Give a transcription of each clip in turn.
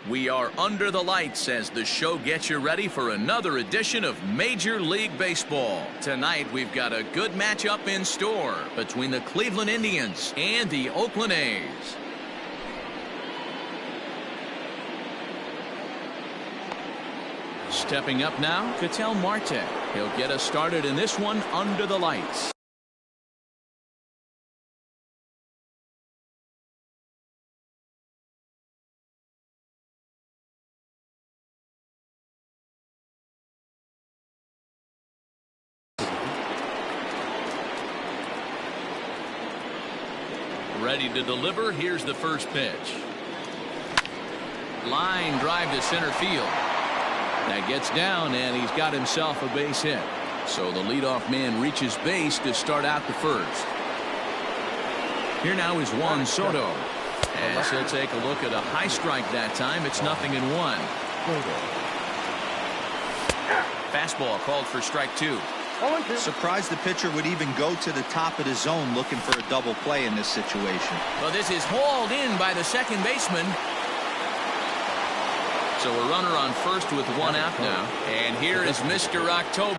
We are under the lights as the show gets you ready for another edition of Major League Baseball. Tonight, we've got a good matchup in store between the Cleveland Indians and the Oakland A's. Stepping up now, Ketel Marte. He'll get us started in this one under the lights. Ready to deliver. Here's the first pitch. Line drive to center field. That gets down, and he's got himself a base hit. So the leadoff man reaches base to start out the first. Here now is Juan Soto. As he'll take a look at a high strike that time. It's 0-1. Fastball called for strike 2. Surprised the pitcher would even go to the top of the zone looking for a double play in this situation. Well, this is hauled in by the second baseman. So a runner on first with one out now. And here is Mr. October.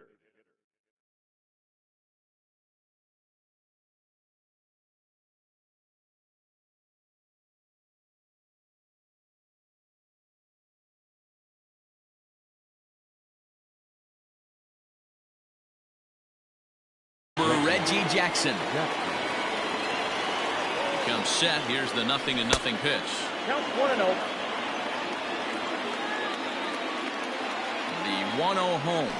Reggie Jackson. Comes set. Here's the 0-0 pitch. Count 1-0. The 1-0 home.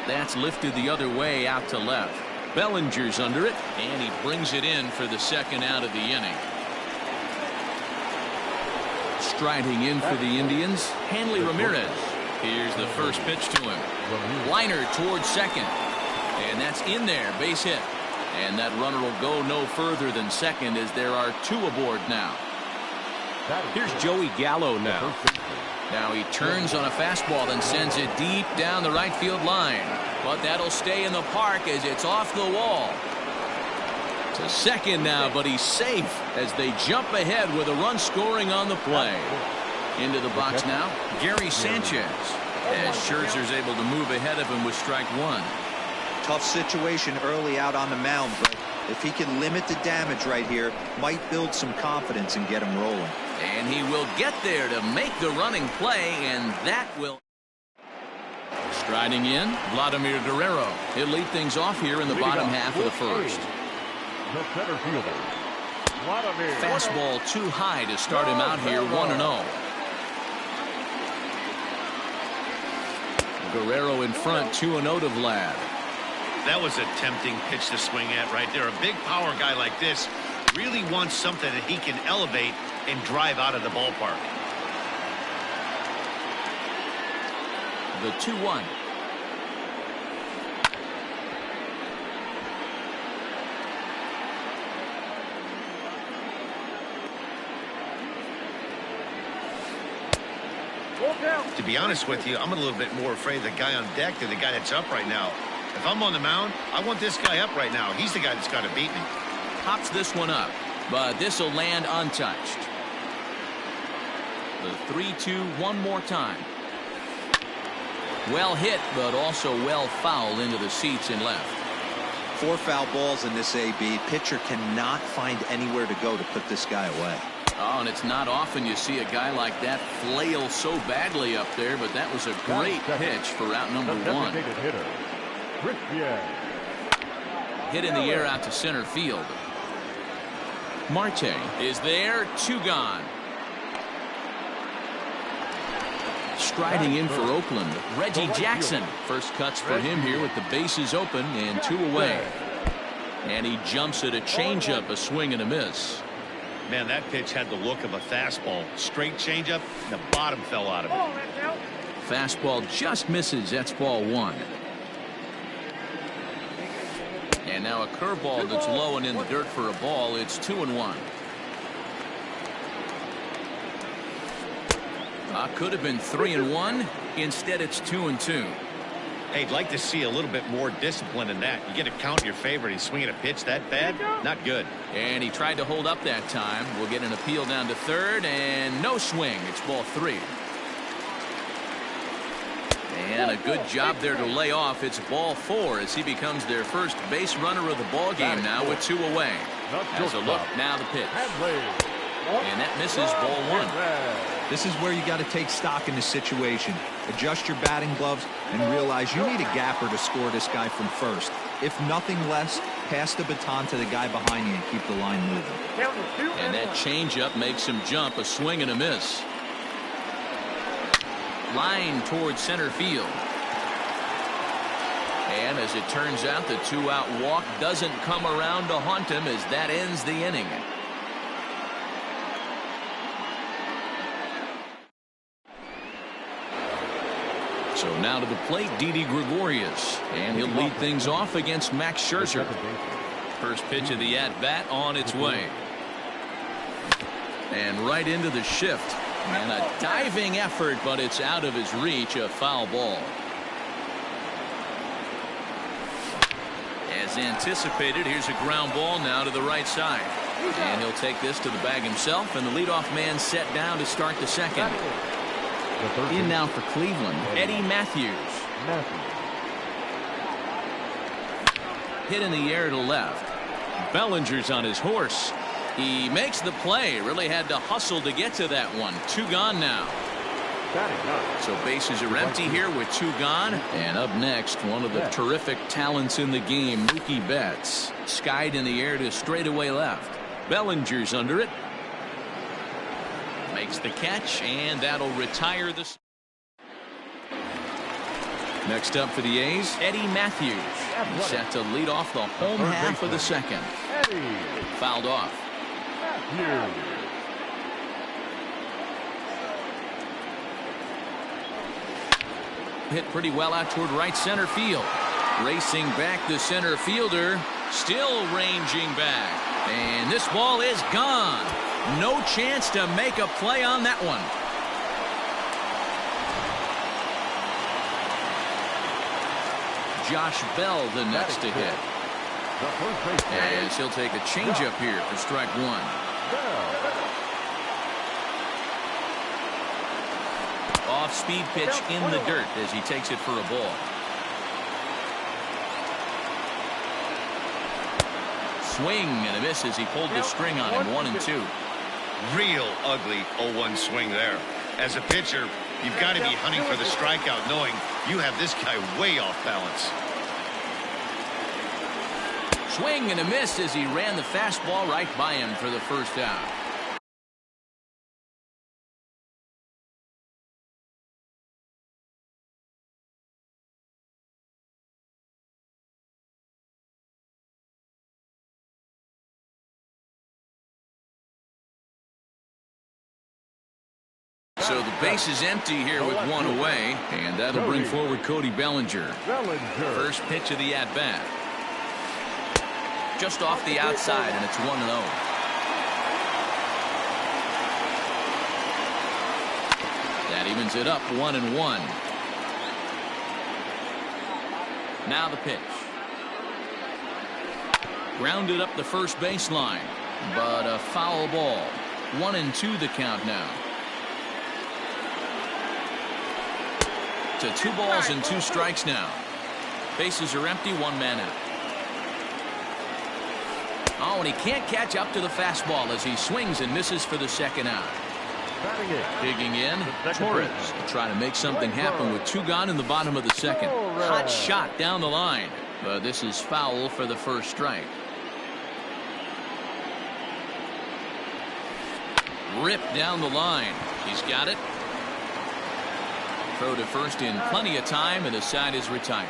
That's lifted the other way out to left. Bellinger's under it, and he brings it in for the second out of the inning. Striding in for the Indians, Hanley Ramirez. Here's the first pitch to him. Liner towards second. And that's in there, base hit. And that runner will go no further than second as there are two aboard now. Here's Joey Gallo now. Now he turns on a fastball and sends it deep down the right field line. But that'll stay in the park as it's off the wall. To second now, but he's safe as they jump ahead with a run scoring on the play. Into the box now, Gary Sanchez. As Scherzer's able to move ahead of him with strike 1. Tough situation early out on the mound, but if he can limit the damage right here, might build some confidence and get him rolling. And he will get there to make the running play, and that will. Striding in, Vladimir Guerrero. He'll lead things off here in the bottom half of the first. The center fielder, Vladimir. Fastball too high to start him out here, 1-0. Guerrero in front, 2-0 to Vlad. That was a tempting pitch to swing at right there. A big power guy like this really wants something that he can elevate and drive out of the ballpark. The 2-1. To be honest with you, I'm a little bit more afraid of the guy on deck than the guy that's up right now. If I'm on the mound, I want this guy up right now. He's the guy that's got to beat me. Pops this one up, but this will land untouched. The 3-2 one more time. Well hit, but also well fouled into the seats and left. 4 foul balls in this AB. Pitcher cannot find anywhere to go to put this guy away. Oh, and it's not often you see a guy like that flail so badly up there, but that was a great pitch for out number 1. Hit in the air out to center field. Marte is there, 2 gone. Striding in for Oakland, Reggie Jackson. First cuts for him here with the bases open and 2 away. And he jumps at a changeup, a swing and a miss. Man, that pitch had the look of a fastball. Straight changeup, and the bottom fell out of it. Fastball just misses. That's ball 1. And now a curveball that's low and in the dirt for a ball. It's 2-1. Could have been 3-1. Instead, it's 2-2. Hey, I'd like to see a little bit more discipline in that. You get a count in your favor and he's swinging a pitch that bad? Not good. And he tried to hold up that time. We'll get an appeal down to third, and no swing. It's ball 3. And a good job there to lay off. It's ball 4 as he becomes their first base runner of the ball game now with 2 away. As a look, now the pitch. And that misses ball 1. This is where you got to take stock in the situation. Adjust your batting gloves and realize you need a gapper to score this guy from first. If nothing less, pass the baton to the guy behind you and keep the line moving. And that changeup makes him jump. A swing and a miss. Line towards center field. And as it turns out, the 2-out walk doesn't come around to haunt him as that ends the inning. So now to the plate, Didi Gregorius, and he'll lead things off against Max Scherzer. First pitch of the at-bat on its way. And right into the shift. And a diving effort, but it's out of his reach, a foul ball. As anticipated, here's a ground ball now to the right side. And he'll take this to the bag himself, and the leadoff man set down to start the second. In now for Cleveland, Eddie Matthews. Hit in the air to left. Bellinger's on his horse. He makes the play. Really had to hustle to get to that one. 2 gone now. So bases are empty here with 2 gone. And up next, one of the terrific talents in the game, Mookie Betts. Skied in the air to straightaway left. Bellinger's under it. Makes the catch, and that'll retire this. Next up for the A's, Eddie Matthews. He's set to lead off the home half of the second. Fouled off. Hit pretty well out toward right center field. Racing back the center fielder. Still ranging back. And this ball is gone. No chance to make a play on that one. Josh Bell the next to hit. As he'll take a changeup here for strike 1. Off-speed pitch in the dirt as he takes it for a ball. Swing and a miss as he pulled the string on him. 1-2. Real ugly 0-1 swing there. As a pitcher, you've got to be hunting for the strikeout, knowing you have this guy way off balance. Swing and a miss as he ran the fastball right by him for the first out. So the base is empty here with 1 away, and that'll bring forward Cody Bellinger. First pitch of the at-bat. Just off the outside, and it's 1-0. That evens it up 1-1. Now the pitch. Grounded up the first baseline, but a foul ball. 1-2 the count now. To 2 balls and 2 strikes now. Bases are empty, 1 man out. Oh, and he can't catch up to the fastball as he swings and misses for the second out. Digging in, Torres to try to make something happen with 2 gone in the bottom of the second. Hot shot down the line, but this is foul for the first strike. Ripped down the line. He's got it. Throw to first in plenty of time, and the side is retired.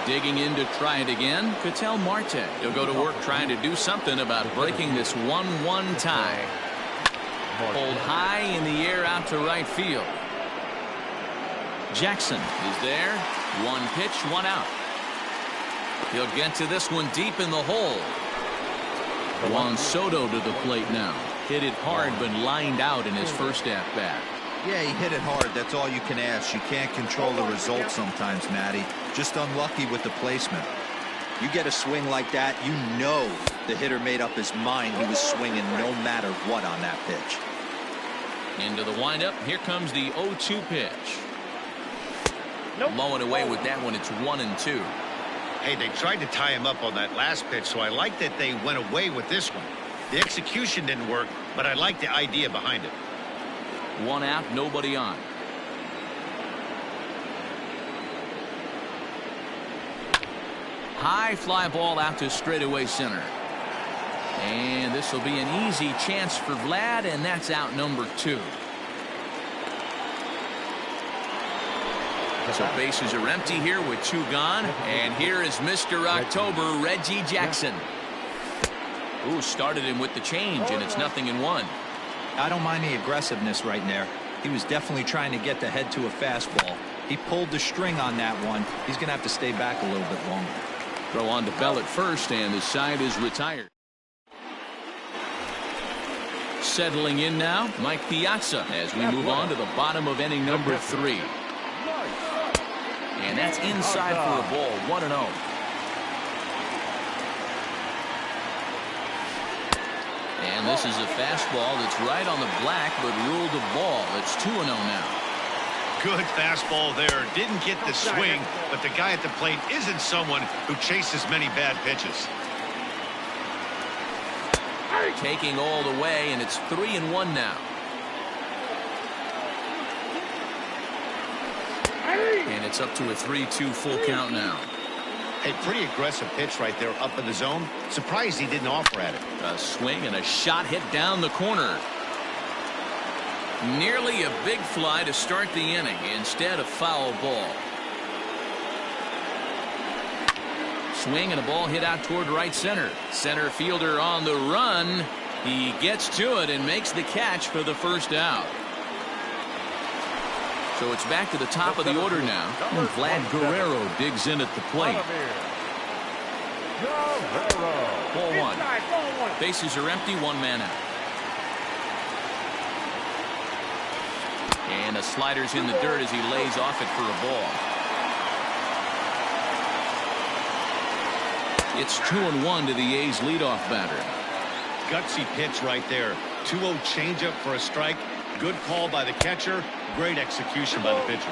Digging in to try it again, Ketel Marte. He'll go to work trying to do something about breaking this 1-1 tie. Pulled high in the air out to right field. Jackson is there. 1 pitch, 1 out. He'll get to this one deep in the hole. Juan Soto to the plate now. Hit it hard but lined out in his first at-bat. Yeah, he hit it hard. That's all you can ask. You can't control the result sometimes, Matty. Just unlucky with the placement. You get a swing like that, you know the hitter made up his mind he was swinging no matter what on that pitch. Into the windup. Here comes the 0-2 pitch. Mowing away with that one. It's 1-2. Hey, they tried to tie him up on that last pitch, so I like that they went away with this one. The execution didn't work, but I like the idea behind it. 1 out, nobody on. High fly ball out to straightaway center. And this will be an easy chance for Vlad, and that's out number 2. So bases are empty here with 2 gone. And here is Mr. October, Reggie Jackson. Ooh, started him with the change, and it's 0-1. I don't mind the aggressiveness right there. He was definitely trying to get the head to a fastball. He pulled the string on that one. He's going to have to stay back a little bit longer. Throw on to Bell at first, and the side is retired. Settling in now, Mike Piazza, as we move on to the bottom of inning number 3. And that's inside for a ball, 1-0. And this is a fastball that's right on the black, but ruled a ball. It's 2-0 now. Good fastball there. Didn't get the swing, but the guy at the plate isn't someone who chases many bad pitches. Taking all the way, and it's 3-1 now. And it's up to a 3-2 full count now. A pretty aggressive pitch right there up in the zone. Surprised he didn't offer at it. A swing and a shot hit down the corner. Nearly a big fly to start the inning. Instead, a foul ball. Swing and a ball hit out toward right center. Center fielder on the run. He gets to it and makes the catch for the first out. So it's back to the top of the order now. And Vlad Guerrero digs in at the plate. Ball 1. Bases are empty, 1 man out. And a slider's in the dirt as he lays off it for a ball. It's 2-1 to the A's leadoff batter. Gutsy pitch right there. 2-0 changeup for a strike. Good call by the catcher. Great execution by the pitcher.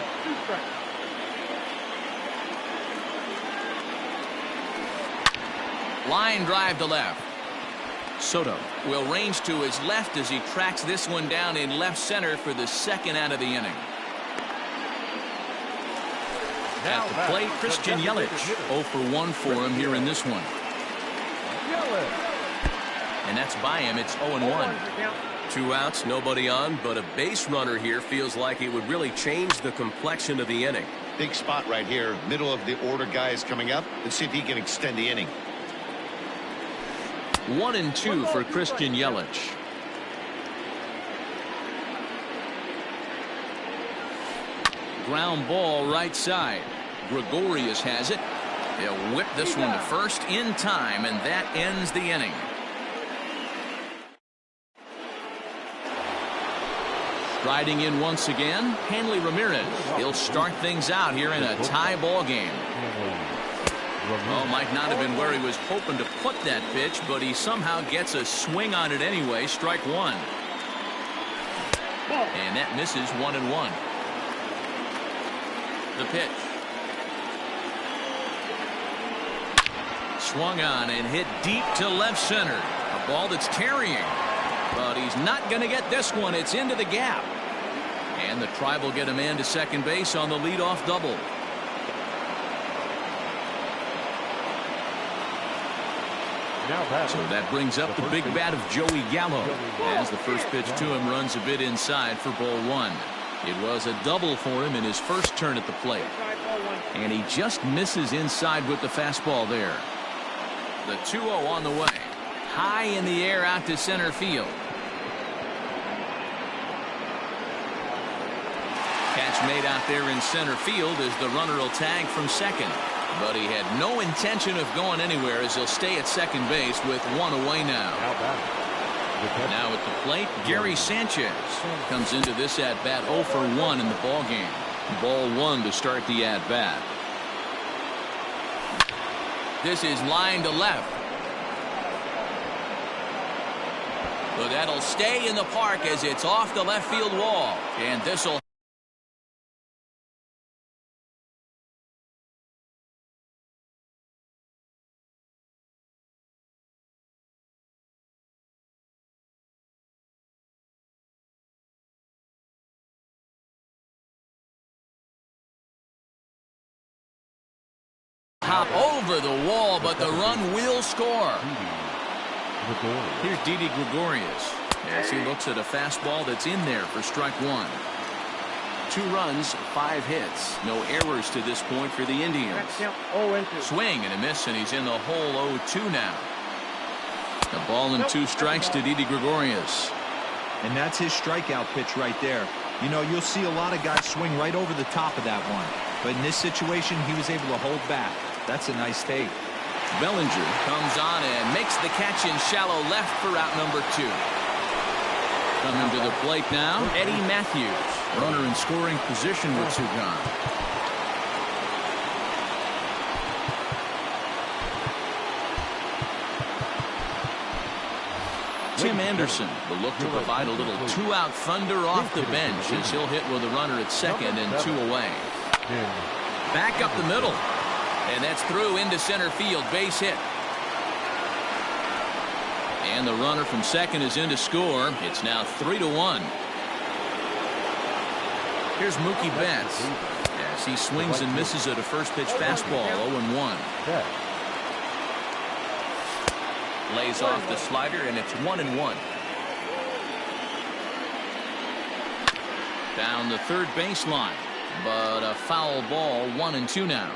Line drive to left. Soto will range to his left as he tracks this one down in left center for the 2nd out of the inning. At the plate, Christian Yelich. 0 for 1 for him here in this one. And that's by him. It's 0-1. 2 outs, nobody on, but a base runner here feels like it would really change the complexion of the inning. Big spot right here. Middle of the order guy is coming up. Let's see if he can extend the inning. 1-2 for Christian Yelich. Ground ball right side. Gregorius has it. He'll whip this one to first in time, and that ends the inning. Riding in once again, Hanley Ramirez. He'll start things out here in a tie ball game. Oh, might not have been where he was hoping to put that pitch, but he somehow gets a swing on it anyway. Strike 1. And that misses 1-1. The pitch. Swung on and hit deep to left center. A ball that's carrying. But he's not going to get this one. It's into the gap. And the Tribe will get a man to second base on the leadoff double. So that brings up the big bat of Joey Gallo. As the first pitch to him runs a bit inside for ball 1. It was a double for him in his first turn at the plate. And he just misses inside with the fastball there. The 2-0 on the way. High in the air out to center field. Catch made out there in center field as the runner will tag from second. But he had no intention of going anywhere as he'll stay at second base with 1 away now. Now at the plate, Gary Sanchez comes into this at-bat 0 for 1 in the ball game. Ball 1 to start the at-bat. This is line to left. But that'll stay in the park as it's off the left field wall. And this'll hop over the wall, but the run will score. Here's Didi Gregorius as he looks at a fastball that's in there for strike 1. 2 runs, 5 hits. No errors to this point for the Indians. Swing and a miss, and he's in the hole 0-2 now. A ball and 2 strikes to Didi Gregorius. And that's his strikeout pitch right there. You know, you'll see a lot of guys swing right over the top of that one. But in this situation, he was able to hold back. That's a nice take. Bellinger comes on and makes the catch in shallow left for out number 2. Coming to the plate now, Eddie Matthews. Runner in scoring position with 2 gone. Tim Anderson will look to provide a little 2-out thunder off the bench as he'll hit with a runner at second and 2 away. Back up the middle. And that's through into center field. Base hit. And the runner from second is in to score. It's now 3-1. Here's Mookie Betts as he swings and misses at a first pitch fastball. 0-1. Lays off the slider, and it's 1-1. Down the third baseline, but a foul ball. 1-2 now.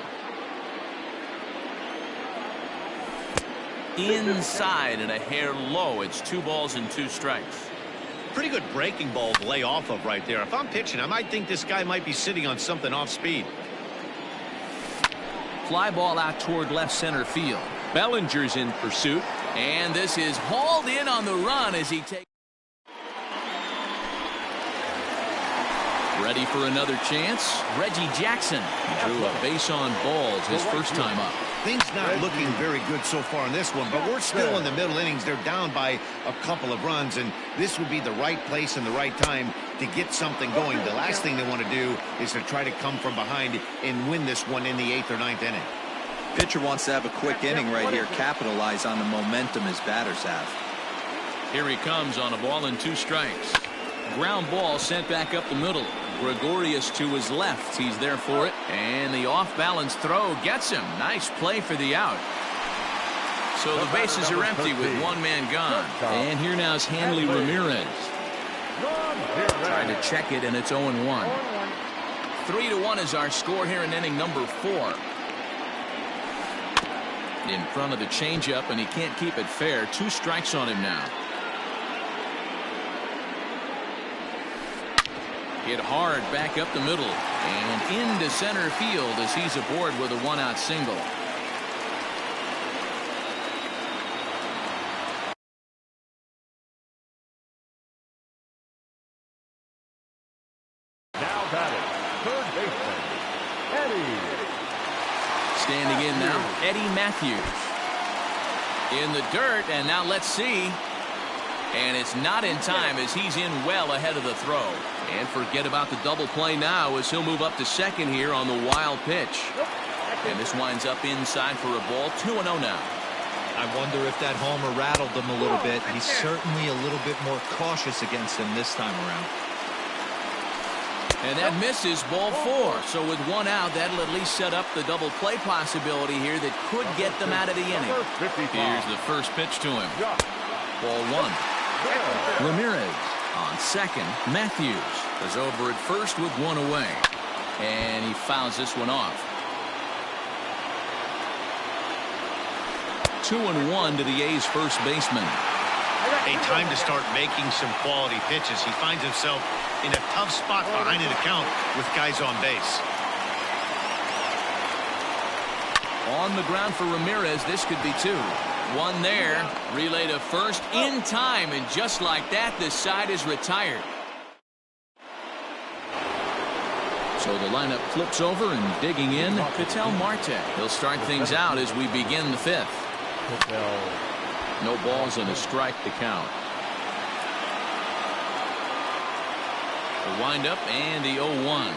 Inside and a hair low. It's 2 balls and 2 strikes. Pretty good breaking ball to lay off of right there. If I'm pitching, I might think this guy might be sitting on something off speed. Fly ball out toward left center field. Bellinger's in pursuit, and this is hauled in on the run as he takes. Ready for another chance? Reggie Jackson drew a base on balls his first time up. Things not looking very good so far in this one, but we're still in the middle innings. They're down by a couple of runs, and this would be the right place and the right time to get something going. The last thing they want to do is to try to come from behind and win this one in the 8th or 9th inning. Pitcher wants to have a quick inning right here, capitalize on the momentum his batters have. Here he comes on a ball and 2 strikes. Ground ball sent back up the middle. Gregorius to his left. He's there for it. And the off-balance throw gets him. Nice play for the out. So the bases are empty with 1 man gone. And here now is Hanley Ramirez. Trying to check it, and it's 0-1. 3-1 is our score here in inning number 4. In front of the changeup, and he can't keep it fair. 2 strikes on him now. Hit hard back up the middle and into center field as he's aboard with a 1-out single. Now batting, third baseman, Eddie. Standing in now, Eddie Matthews. In the dirt, and now let's see. And it's not in time as he's in well ahead of the throw. And forget about the double play now as he'll move up to second here on the wild pitch. And this winds up inside for a ball. 2-0 now. I wonder if that homer rattled him a little bit. He's certainly a little bit more cautious against him this time around. And that misses ball 4. So with 1 out, that'll at least set up the double play possibility here that could get them out of the inning. Here's the first pitch to him. Ball 1. Ramirez on second. Matthews is over at first with 1 away. And he fouls this one off. 2-1 to the A's first baseman. A time to start making some quality pitches. He finds himself in a tough spot behind an account with guys on base. On the ground for Ramirez. This could be 2. One there. Relay to first in time, and just like that, the side is retired. So the lineup flips over, and digging in, Ketel Marte. He'll start things out as we begin the fifth. No balls and a strike to count. The windup and the 0-1.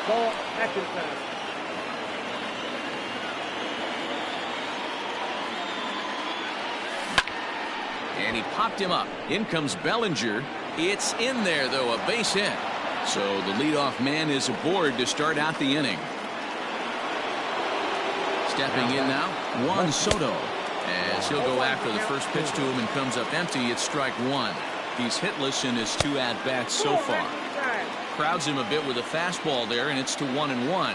Ball, action pass. And he popped him up. In comes Bellinger. It's in there, though, a base hit. So the leadoff man is aboard to start out the inning. Stepping in now, Juan Soto. As he'll go after the first pitch to him and comes up empty, it's strike one. He's hitless in his 2 at-bats so far. Crowds him a bit with a fastball there, and it's to 1-1.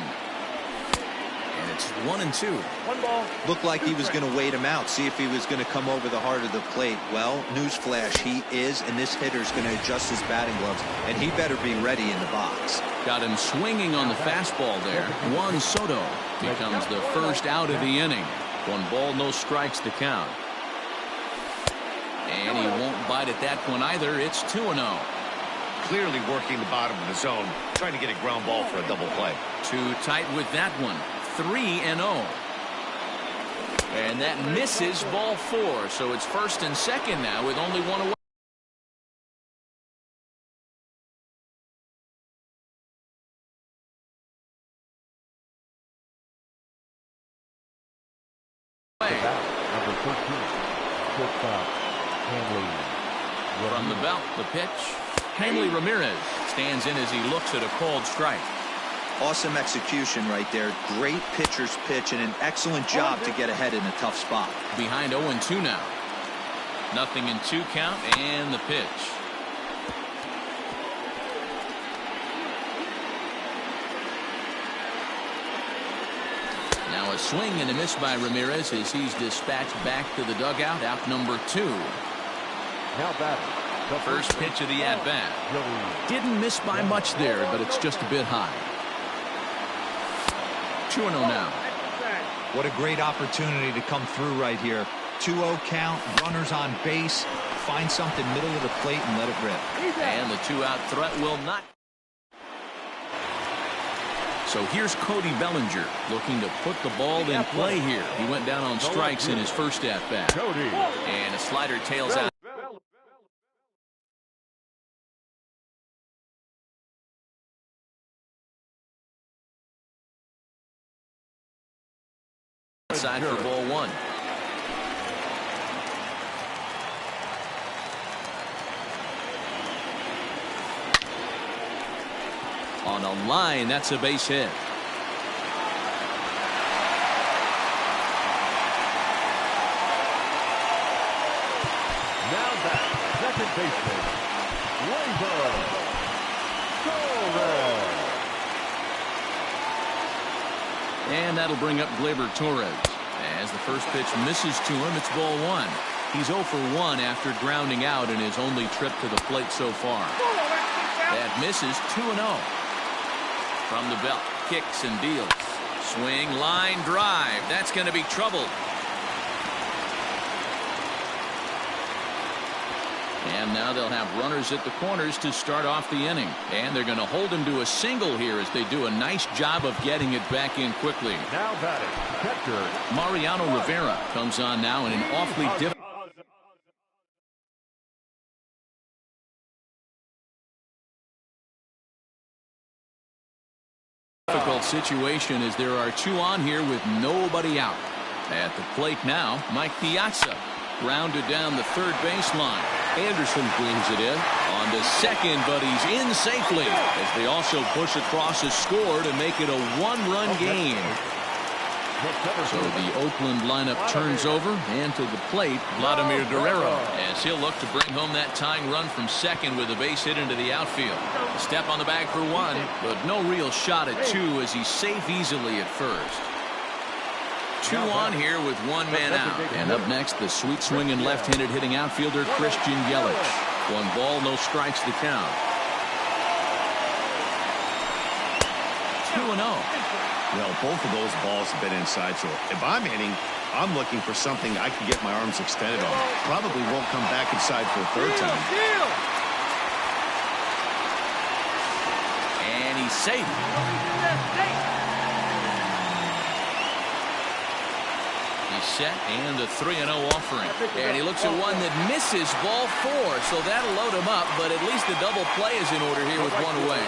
And it's 1-2. One ball. Looked like he was going to wait him out, see if he was going to come over the heart of the plate. Well, newsflash, he is, and this hitter's going to adjust his batting gloves, and he better be ready in the box. Got him swinging on the fastball there. Juan Soto becomes the first out of the inning. 1 ball, no strikes to count. And he won't bite at that one either. It's 2-0. Clearly working the bottom of the zone, trying to get a ground ball for a double play. Too tight with that one. 3-0. And that misses, ball 4. So it's first and second now with only 1 away. Number 13, shortstop, Hanley. From the belt, the pitch. Hanley Ramirez stands in as he looks at a called strike. Awesome execution right there. Great pitcher's pitch and an excellent job to get ahead in a tough spot. Behind 0-2 now. 0-2 count and the pitch. Now a swing and a miss by Ramirez as he's dispatched back to the dugout. Out number 2. Now batting. First pitch of the at-bat. Didn't miss by much there, but it's just a bit high. 2-0 now. What a great opportunity to come through right here. 2-0 count, runners on base. Find something middle of the plate and let it rip. And the 2-out threat will not. So here's Cody Bellinger looking to put the ball in play here. He went down on strikes in his first at-bat. And a slider tails out. Side for ball 1. On a line, that's a base hit. Now back, second baseman, And that'll bring up Gleyber Torres. As the first pitch misses to him, it's ball 1. He's 0 for 1 after grounding out in his only trip to the plate so far. That misses. 2-0. From the belt, kicks and deals. Swing, line drive. That's going to be trouble. And now they'll have runners at the corners to start off the inning. And they're going to hold him to a single here as they do a nice job of getting it back in quickly. Now batting, catcher Mariano Rivera comes on now in an awfully difficult situation as there are 2 on here with nobody out. At the plate now, Mike Piazza grounded down the third baseline. Anderson brings it in on to second, but he's in safely as they also push across a score to make it a 1-run game. So the Oakland lineup turns over, and to the plate, Vladimir Guerrero, as he'll look to bring home that tying run from second with a base hit into the outfield. A step on the bag for 1, but no real shot at 2 as he's safe easily at first. 2 on here with 1 man out. And up next, the sweet swinging left-handed hitting outfielder Christian Yelich. 1 ball, no strikes to count. 2-0. Well, both of those balls have been inside, so if I'm hitting, I'm looking for something I can get my arms extended on. Probably won't come back inside for a third time. And he's safe. He's set and the 3-0 offering. And he looks at one that misses ball 4. So that'll load him up, but at least the double play is in order here with one away.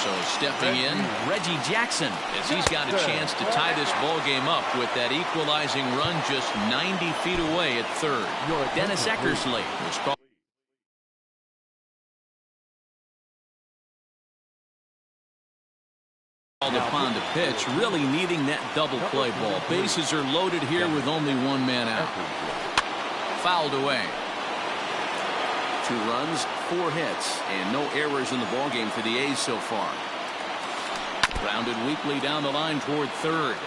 So stepping in, Reggie Jackson, as he's got a chance to tie this ball game up with that equalizing run just 90 feet away at third. Dennis Eckersley was called upon the pitch, really needing that double play ball. Bases are loaded here with only one man out. Fouled away. 2 runs, 4 hits, and no errors in the ballgame for the A's so far. Grounded weakly down the line toward third.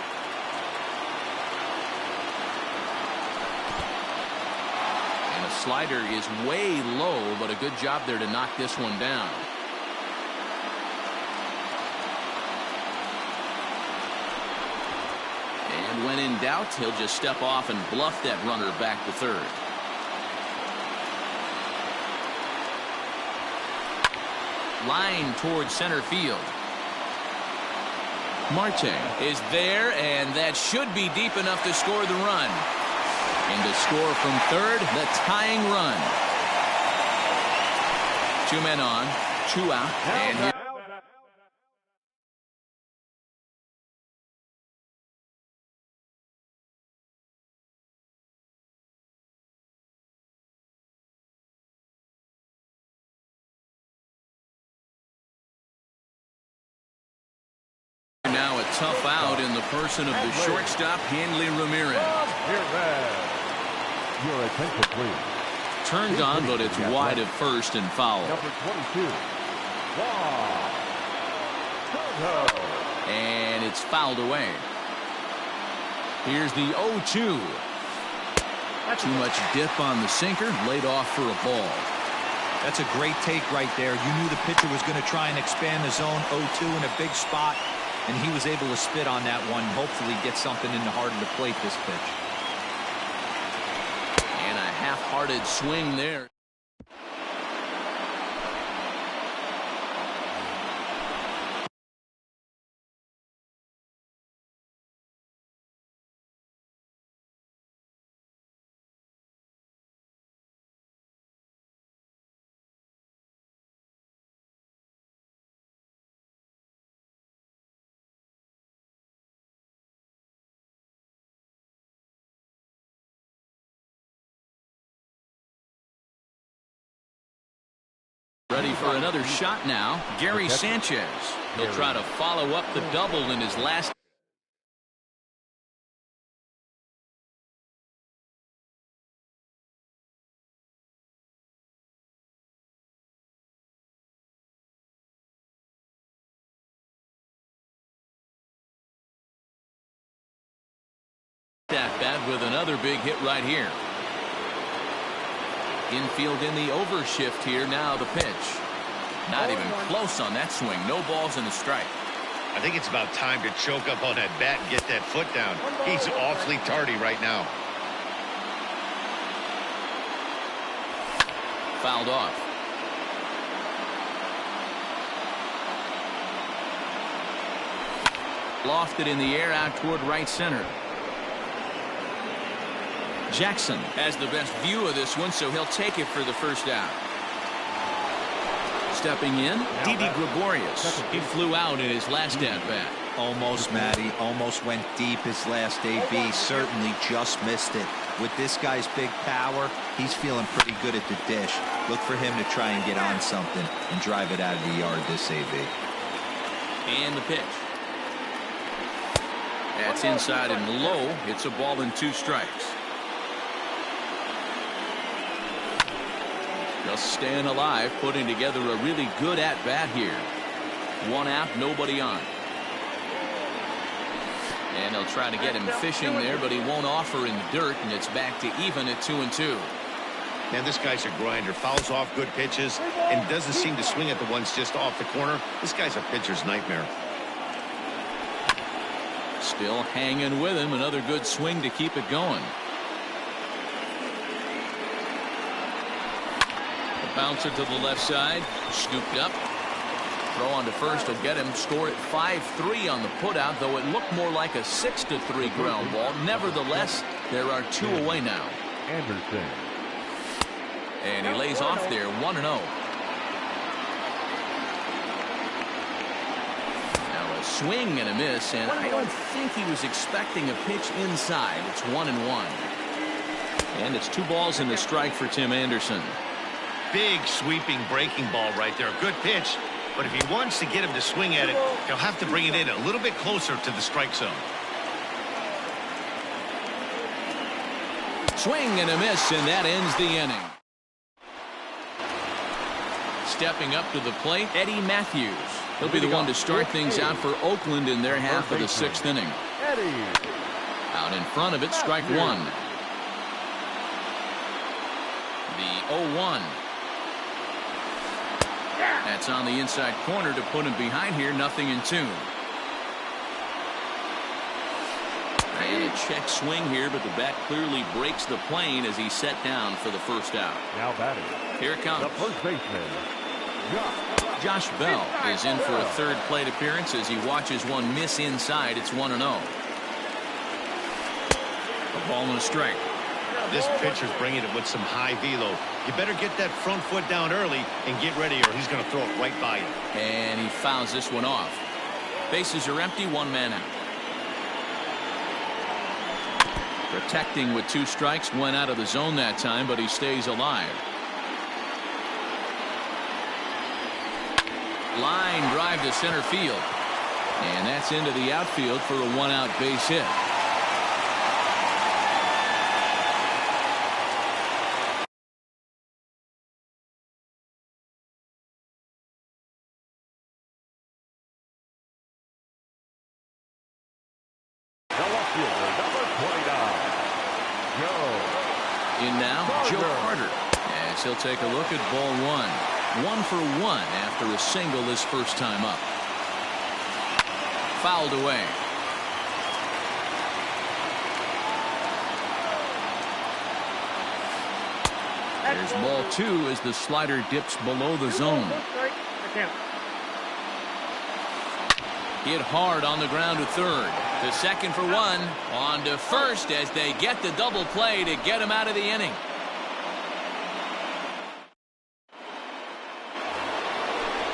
And a slider is way low, but a good job there to knock this one down. And when in doubt, he'll just step off and bluff that runner back to third. Line towards center field. Marte is there, and that should be deep enough to score the run. And to score from third, the tying run. 2 men on, 2 out, and here. Now a tough out in the person of the shortstop, Hanley Ramirez. Your attention, please. Turned on, but it's wide at first and foul. Number 22. And it's fouled away. Here's the 0-2. Too much dip on the sinker, laid off for a ball. That's a great take right there. You knew the pitcher was going to try and expand the zone. 0-2 in a big spot. And he was able to spit on that one, hopefully get something in the heart of the plate this pitch. And a half-hearted swing there. Ready for another shot now, Gary Sanchez. He'll try to follow up the double in his last. At bat with another big hit right here. Infield in the overshift here. Now the pitch. Not even close on that swing. No balls and a strike. I think it's about time to choke up on that bat and get that foot down. He's awfully tardy right now. Fouled off. Lofted in the air out toward right center. Jackson has the best view of this one, so he'll take it for the first out. Stepping in, Didi Gregorius. He flew out in his last at-bat. Almost, Matty. Almost went deep his last AB. Certainly just missed it. With this guy's big power, he's feeling pretty good at the dish. Look for him to try and get on something and drive it out of the yard this AB. And the pitch. That's inside and low. It's a ball and 2 strikes. Just staying alive, putting together a really good at-bat here. 1 out, nobody on. And they'll try to get him fishing there, but he won't offer in the dirt, and it's back to even at 2-2. Man, this guy's a grinder. Fouls off good pitches and doesn't seem to swing at the ones just off the corner. This guy's a pitcher's nightmare. Still hanging with him. Another good swing to keep it going. The bouncer to the left side. Scooped up. Throw on to first will get him. Score at 5-3 on the putout, though it looked more like a 6-3 ground ball. Nevertheless, there are 2 away now. Anderson. And he lays off there, 1-0. Now a swing and a miss, and I don't think he was expecting a pitch inside. It's 1-1. And it's 2 balls and a strike for Tim Anderson. Big sweeping breaking ball right there. Good pitch. But if he wants to get him to swing at it, he'll have to bring it in a little bit closer to the strike zone. Swing and a miss, and that ends the inning. Stepping up to the plate, Eddie Matthews. He'll be the one to start things out for Oakland in their half of the 6th inning. Out in front of it, strike 1. The 0-1. That's on the inside corner to put him behind here. 0-2. And a check swing here, but the bat clearly breaks the plane as he's set down for the first out. Now batting. Here it comes. The first baseman, Josh Bell is in for a 3rd plate appearance as he watches one miss inside. It's 1-0. A ball and a strike. This pitcher's bringing it with some high velo. You better get that front foot down early and get ready, or he's going to throw it right by you. And he fouls this one off. Bases are empty, 1 man out. Protecting with 2 strikes, went out of the zone that time, but he stays alive. Line drive to center field. And that's into the outfield for a 1-out base hit. In now, Chekorro. As he'll take a look at ball 1. 1 for 1 after a single his first time up. Fouled away. There's ball 2 as the slider dips below the zone. Hit hard on the ground to 3rd. To 2nd for 1. On to 1st as they get the double play to get him out of the inning.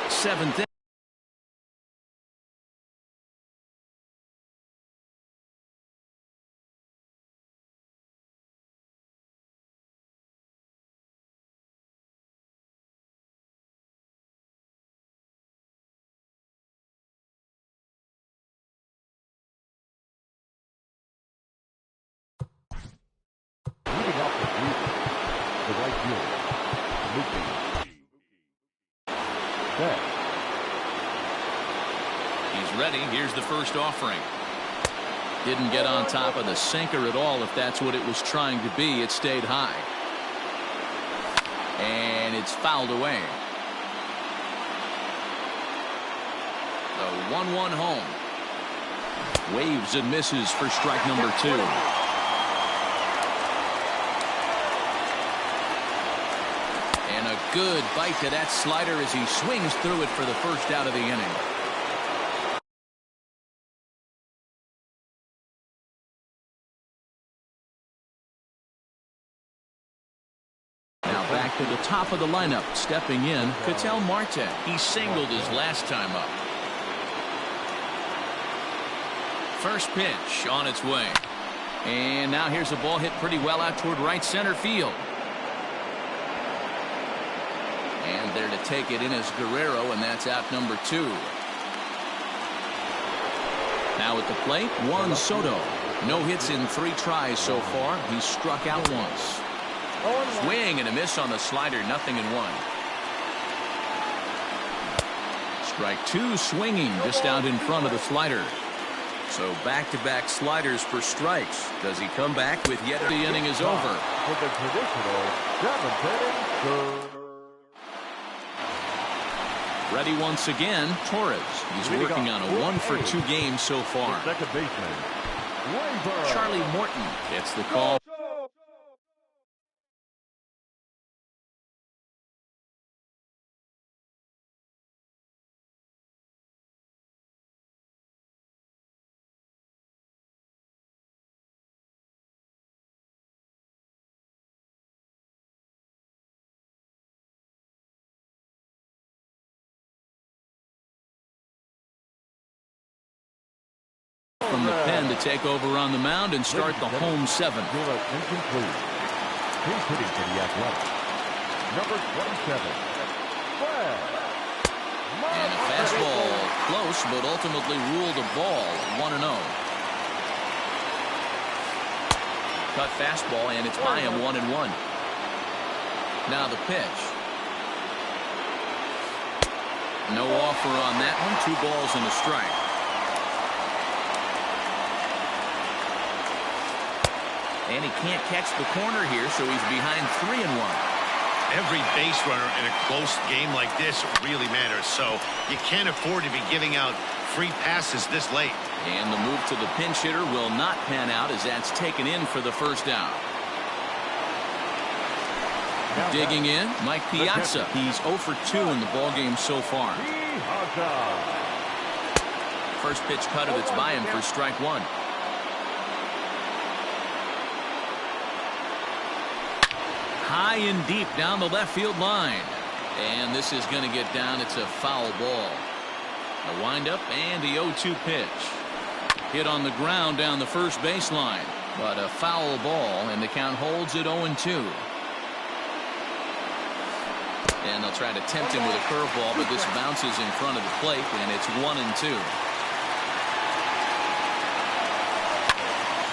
Seventh inning. Leading off the group, the right fielder, Mookie. Set. He's ready. Here's the first offering. Didn't get on top of the sinker at all, if that's what it was trying to be. It stayed high. And it's fouled away. The 1-1 home. Waves and misses for strike number 2. And a good bite to that slider as he swings through it for the first out of the inning. Now back to the top of the lineup. Stepping in, Ketel Marte. He singled his last time up. First pitch on its way. And now here's a ball hit pretty well out toward right center field. And there to take it in is Guerrero, and that's out number 2. Now at the plate, Juan Soto. No hits in 3 tries so far. He's struck out once. Swing and a miss on the slider, 0-1. Strike 2 swinging just out in front of the slider. So back-to-back sliders for strikes. Does he come back with yet the inning is over? With the traditional 7th inning. Ready once again, Torres. He's working on a 1-for-2 game so far. Second baseman, Charlie Morton gets the call. From the pen to take over on the mound and start the home 7th. incomplete. He's hitting for the Athletics. Number 27, Fred. And a fastball close, but ultimately ruled a ball, 1-0. Cut fastball, and it's by him, 1-1. Now the pitch. No offer on that one. 2 balls and a strike. And he can't catch the corner here, so he's behind 3-1. Every base runner in a close game like this really matters, so you can't afford to be giving out free passes this late. And the move to the pinch hitter will not pan out as that's taken in for the first out. Digging in, Mike Piazza. He's 0 for 2 in the ballgame so far. First pitch cutter that's by him for strike 1. High and deep down the left field line. And this is going to get down. It's a foul ball. A windup and the 0-2 pitch. Hit on the ground down the first baseline. But a foul ball, and the count holds at 0-2. And they'll try to tempt him with a curveball, but this bounces in front of the plate, and it's 1-2.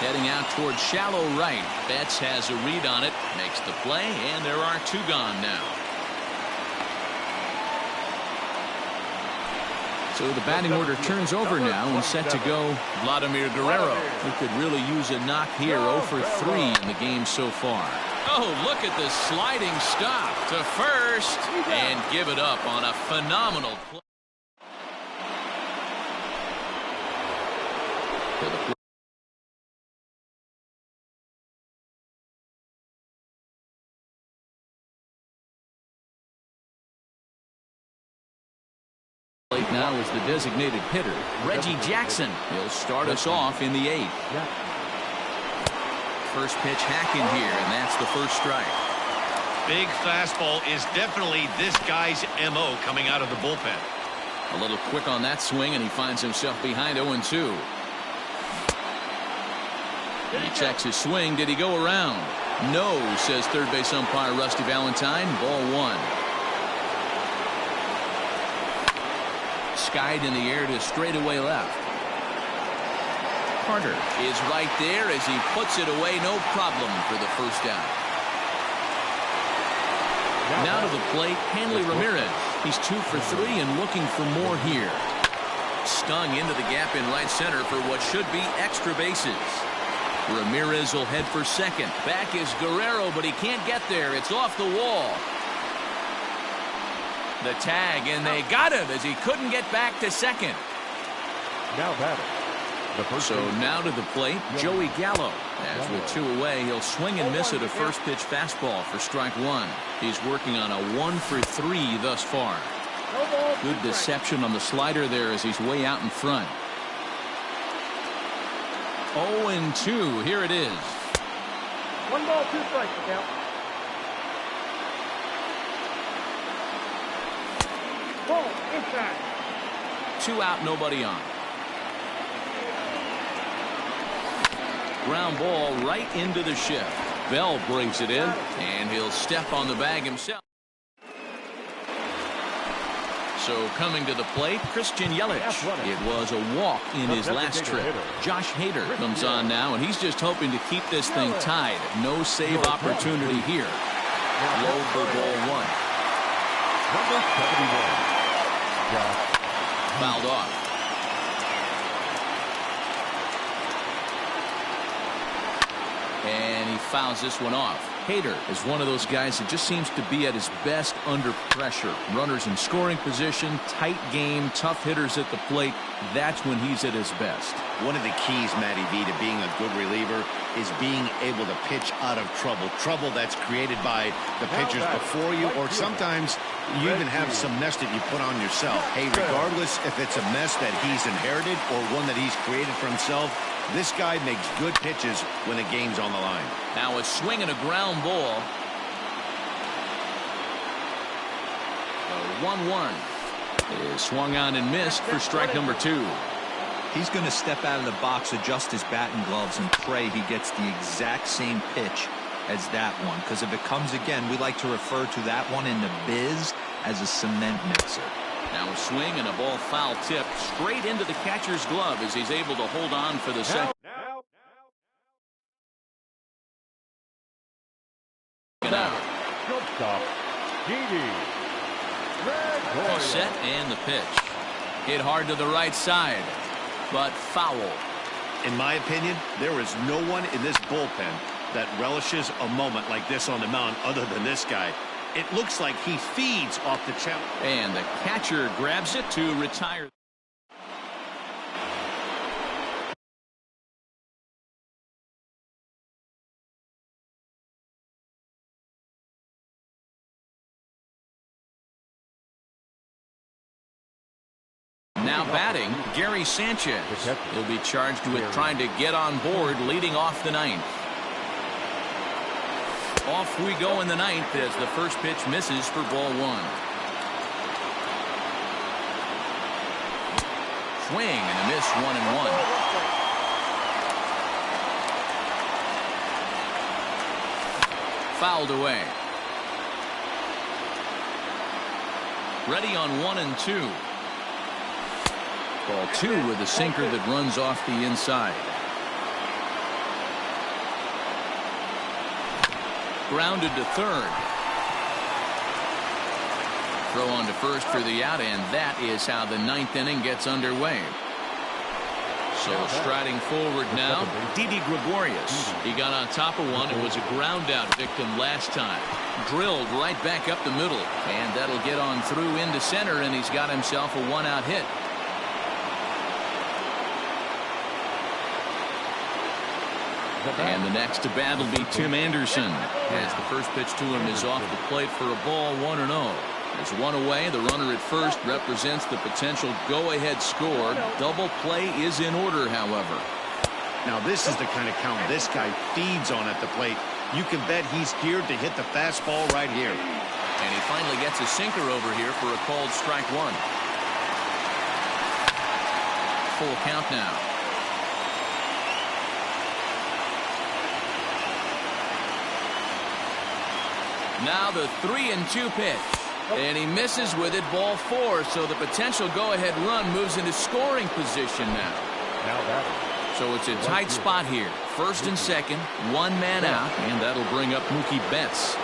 Heading out towards shallow right. Betts has a read on it, makes the play, and there are 2 gone now. So the batting order turns over now and set to go Vladimir Guerrero, who could really use a knock here. 0 for 3 in the game so far. Oh, look at the sliding stop to first and give it up on a phenomenal play. Now is the designated hitter, Reggie Jackson. He'll start us off in the 8th. First pitch hacking here, and that's the first strike. Big fastball is definitely this guy's MO coming out of the bullpen. A little quick on that swing, and he finds himself behind 0-2. He checks his swing. Did he go around? No, says third base umpire Rusty Valentine. Ball 1. Skied in the air to straightaway left. Carter is right there as he puts it away. No problem for the first out. Now to the plate, Hanley Ramirez. He's 2 for 3 and looking for more here. Stung into the gap in right center for what should be extra bases. Ramirez will head for second. Back is Guerrero, but he can't get there. It's off the wall. The tag, and they got him as he couldn't get back to second. Now batting. So now to the plate, Joey Gallo. As with 2 away, he'll swing and miss at a first pitch fastball for strike 1. He's working on a 1 for 3 thus far. Good deception on the slider there as he's way out in front. 0-2. Here it is. 1 ball, 2 strikes, the count. Ball inside. 2 out, nobody on. Ground ball right into the shift. Bell brings it in, and he'll step on the bag himself. So coming to the plate, Christian Yelich. It was a walk in his last trip. Josh Hader comes on now, and he's just hoping to keep this thing tied. No save opportunity here. Low for ball 1. Number 71. Fouled off. And he fouls this one off. Hader is one of those guys that just seems to be at his best under pressure. Runners in scoring position, tight game, tough hitters at the plate. That's when he's at his best. One of the keys, Matty V, to being a good reliever is being able to pitch out of trouble. Trouble that's created by the pitchers before you, or sometimes you even have some mess that you put on yourself. Hey, regardless if it's a mess that he's inherited or one that he's created for himself, this guy makes good pitches when the game's on the line. Now a swing and a ground ball. 1-1 is swung on and missed for strike number 2. He's going to step out of the box, adjust his batting gloves, and pray he gets the exact same pitch as that one. Because if it comes again, we like to refer to that one in the biz as a cement mixer. Now a swing and a ball foul tip straight into the catcher's glove as he's able to hold on for the second. Shortstop, Set and the pitch. Hit hard to the right side, but foul. In my opinion, there is no one in this bullpen that relishes a moment like this on the mound other than this guy. It looks like he feeds off the challenge. And the catcher grabs it to retire. Now batting, Gary Sanchez. He'll be charged with trying to get on board leading off the ninth. Off we go in the ninth as the first pitch misses for ball 1. Swing and a miss, 1-1. Fouled away. Ready on 1-2. Ball 2 with a sinker that runs off the inside. Grounded to third. Throw on to first for the out, and that is how the ninth inning gets underway. So striding forward now, Didi Gregorius. He got on top of one and was a ground out victim last time. Drilled right back up the middle, and that'll get on through into center, and he's got himself a 1-out hit. And the next to bat will be Tim Anderson, as the first pitch to him is off the plate for a ball, 1-0. There's one away. The runner at first represents the potential go-ahead score. Double play is in order, however. Now this is the kind of count this guy feeds on at the plate. You can bet he's geared to hit the fastball right here. And he finally gets a sinker over here for a called strike 1. Full count now. Now the 3-2 pitch. And he misses with it, ball 4. So the potential go-ahead run moves into scoring position now. So it's a tight spot here. First and second, one man out, and that'll bring up Mookie Betts.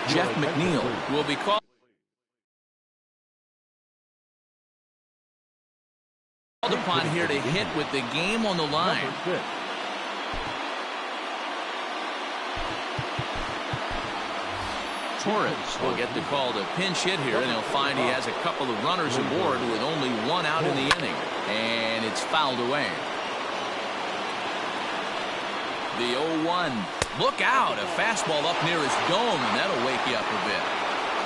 Jeff McNeil will be called upon here to hit with the game on the line. Torres will get the call to pinch hit here, and he'll find he has a couple of runners aboard with only 1 out in the inning. And it's fouled away. The 0-1. Look out. A fastball up near his dome, and that'll wake you up a bit.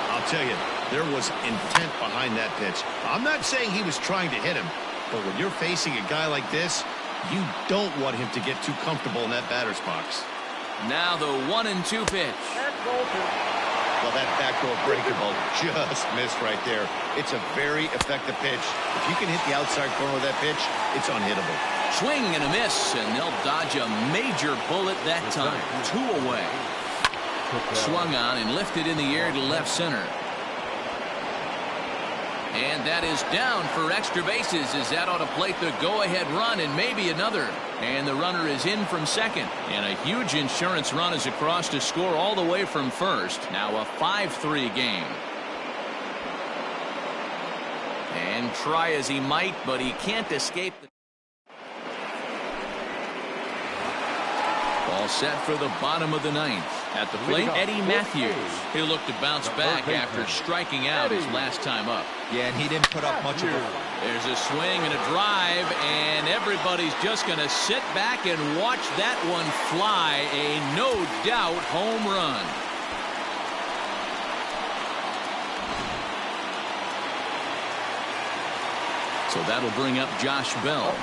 I'll tell you, there was intent behind that pitch. I'm not saying he was trying to hit him, but when you're facing a guy like this, you don't want him to get too comfortable in that batter's box. Now the 1-2 pitch. Well, that backdoor breaker ball just missed right there. It's a very effective pitch. If you can hit the outside corner of that pitch, it's unhittable. Swing and a miss, and they'll dodge a major bullet that time. 2 away. Swung on and lifted in the air to left center. And that is down for extra bases, as that ought to plate the go-ahead run and maybe another. And the runner is in from second. And a huge insurance run is across to score all the way from first. Now a 5-3 game. And try as he might, but he can't escape the All set for the bottom of the ninth. At the plate, Eddie Matthews. He'll look to bounce back after striking out his last time up. Yeah, and he didn't put up much of a fight. There's a swing and a drive, and everybody's just going to sit back and watch that one fly. A no-doubt home run. So that'll bring up Josh Bell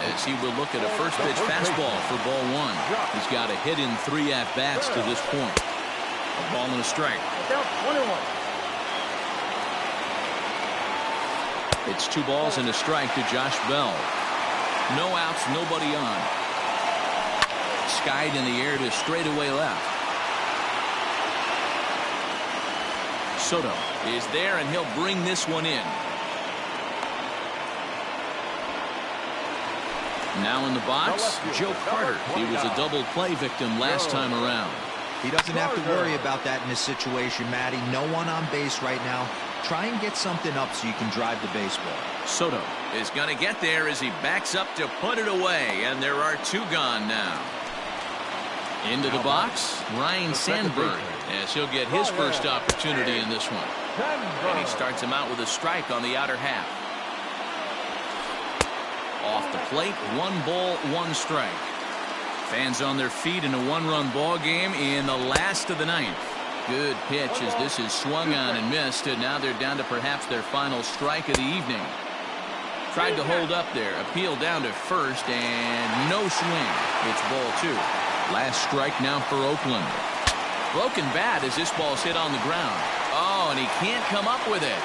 as he will look at a first pitch fastball for ball one. He's got a hit in 3 at-bats to this point. A ball and a strike. It's 2 balls and a strike to Josh Bell. No outs, nobody on. Skied in the air to straightaway left. Soto is there, and he'll bring this one in. Now in the box, Joe Carter. He was a double play victim last time around. He doesn't have to worry about that in this situation, Matty. No one on base right now. Try and get something up so you can drive the baseball. Soto is going to get there as he backs up to put it away, and there are 2 gone now. Into the box, Ryan Sandberg, as he'll get his first opportunity in this one. And he starts him out with a strike on the outer half. Off the plate, 1 ball, 1 strike. Fans on their feet in a 1-run ball game in the last of the ninth. Good pitch as this is swung on and missed, and now they're down to perhaps their final strike of the evening. Tried to hold up there, appeal down to first, and no swing. It's ball 2. Last strike now for Oakland. Broken bat as this ball's hit on the ground. Oh, and he can't come up with it.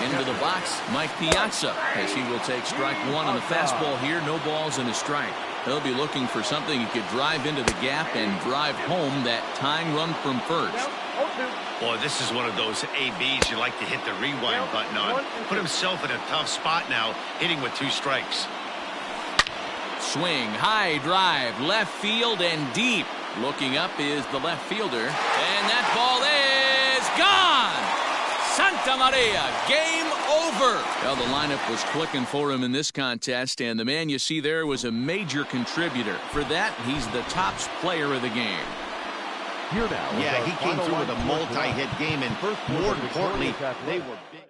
Into the box, Mike Piazza, as he will take strike 1 on the fastball here. No balls and a strike. He'll be looking for something he could drive into the gap and drive home that tying run from first. Boy, this is one of those ABs you like to hit the rewind button on. Put himself in a tough spot now, hitting with 2 strikes. Swing, high drive, left field and deep. Looking up is the left fielder, and that ball is gone. Santa Maria, game over. Well, the lineup was clicking for him in this contest, and the man you see there was a major contributor. For that, he's the tops player of the game. Here now. Yeah, he came through with a multi-hit game, and more importantly, they were big.